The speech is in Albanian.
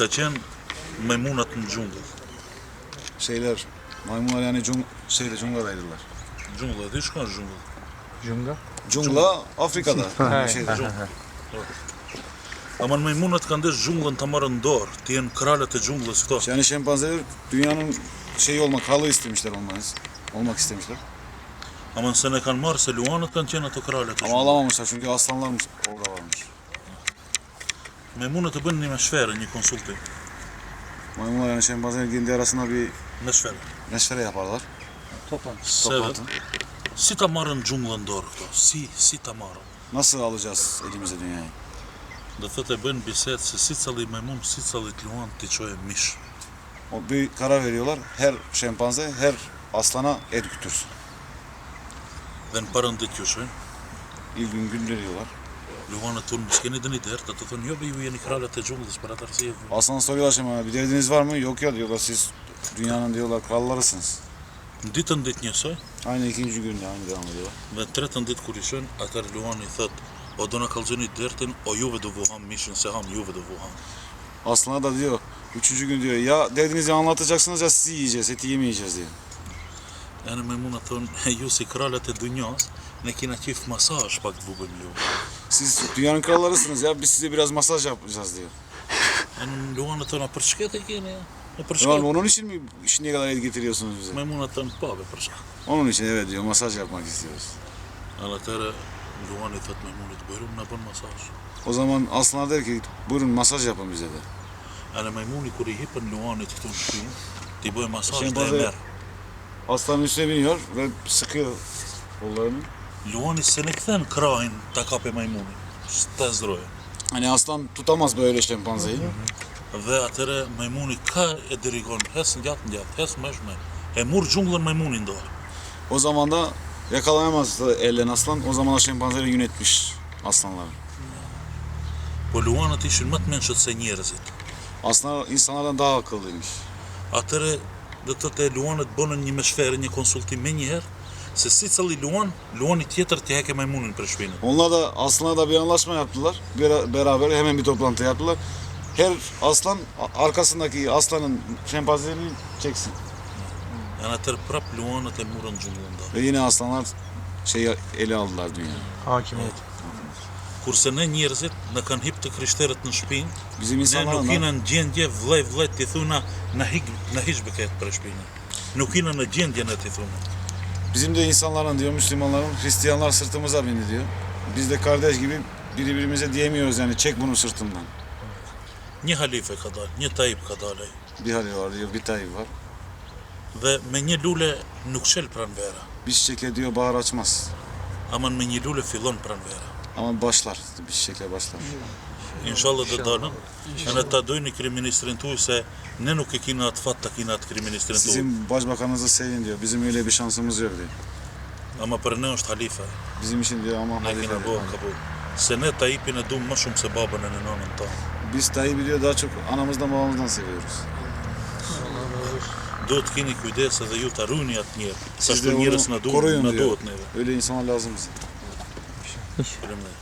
ka qenë maymunat në xhungëll. Maymunlar yani djungladaydılar. Xhungëll, di shkon xhungëll. Djungla Afrika'da. Ama maymunat kanë desh xhungëllën ta marrën në dorë, të jenë kralat e xhungëllës këto. Yani şempanzeler dünyanın kralı istemişler olmak istemişler. Ama nëse ne kanë marrë se luanët kanë qenë ato kralet e Ama xhungëllës. alamamışlar çünkü aslanlar orada varmış. Maymunat e bën një meshfere, një konsultim. Maymunlar yani şempanzeler kendi arasında bir Meshfere. meşvere yaparlar. Toplantı. Si ta marrën xhungëllën dorë këto? Si ta marrën? Nasıl alacağız elimize dünyayı? Do thotë e bën bisedë se si calli maymun, si calli luan t'i çojë mish. O bir karar veriyorlar. Her şempanze her aslana et götürsün. Dhe në parëndit ju shojnë, İlk gün gönderiyorlar. luanët tonë më s'keni dëni dertë, të thonë jo be ju jeni kralat e xhungëllës për atë arsye. Aslan soruyorlar şempanze bir derdiniz var mı? Yok ya diyorlar siz dünyanın diyorlar krallarısınız. Në ditën ditë njësoj, Aynı ikinci günde aynı devam ediyorlar. dhe në tretën ditë kur i shojnë, atër luani thotë, o do na kallxoni dertën, o juve do vu ham mishin, se ham juve do vu ham. Aslana da diyor, üçüncü gün diyor, ya derdinizi anlatacaksınız ya sizi yiyeceğiz, eti yemeyeceğiz diyor. Yani maymuna thonë, ju si kralat e dunjas, ne kina qif masazh pak të bugën ju. Siz dünyanın krallarısınız ya, biz size biraz masaj yapacağız diyor. Yani luanët thonë, për çket e keni ja? Për Yani çket? onun için mi şimdiye kadar et getiriyorsunuz bize? Maymunat thonë, po, be për çka. Onun için evet diyor, masaj yapmak istiyoruz. Atëherë luani thotë maymunit, bërëm na bën masazh. O zaman aslanlar der ki, buyurun masaj yapın bize de. Ana maymuni kur i hipën luanit këtu në shtëpi, ti bëj masazh dhe e Şempanze merr. aslanın üstüne biniyor ve sıkıyor kollarını. Luani se ne kthen krahin ta kape maymunin, ta zdroje. Hani aslan tutamaz böyle şempanzeyi. Dhe atëre maymuni ka e dirigon, hes ngjat, hes më. E mur xhungëllën maymunin dorë. O zaman da yakalayamazdı elden aslan, o zaman şempanzeleri yönetmiş aslanları. Po luanët ishin më të mençët se njerëzit. Aslanlar insanlardan daha akıllıymış. Atëre do të thotë luanët bënën një meshferë, një konsultim më njëherë, se si calli luani tjetër t'i heke maymunin për shpinën. Onlar da aslanla da bir anlaşma yaptılar. Beraber hemen bir toplantı yaptılar. Her aslan arkasındaki aslanın şempanzelerini çeksin. Janë atëherë prap luanët e murën xhungëllën dorë. Ve yine aslanlar ele aldılar dünyayı. Hakimiyet. Kurse ne njerëzit në kanë hip të krishterët në shtëpinë, Bizim ne insanlar nuk da jena në gjendje vllai t'i thuna na hiç bëket për shpinën. Nuk jena në gjendje në t'i thuna. bizim de insanların diyor, Müslümanların, Hristiyanlar sırtımıza bindi diyor. Biz de kardeş gibi birbirimize diyemiyoruz yani çek bunu sırtımdan. Një halife ka dalë, një Tayyip ka dalë. Bir hali var diyor, bir Tayyip var. Dhe me një lule nuk shel pranë vera, Bir çiçekle diyor bahar açmaz. ama me një lule fillon pranë vera. Ama başlar, bir çiçekle başlar. Inshallah do dalën. Ana ta dojnë kryeministrin tuaj se ne nuk e kina atë fat ta kina atë kryeministrin tuaj. Sizin başbakanınızı sevin diyor. Bizim öyle bir şansımız yok diyor. Ama për ne është halife. Bizim için diyor ama Ne halife. kina bëu kabul. Se ne Tayyipin e duam më shumë se babën e nënën tonë. Biz Tayyip'i diyor daha çok anamızdan babamızdan seviyoruz. Duhet keni kujdes edhe ju ta ruani atë njerëz. Sa Siz de shto njerëz onu na koruyun duhet, na diyor. duhet neve. Öyle insanlar lazım bize. Faleminderit.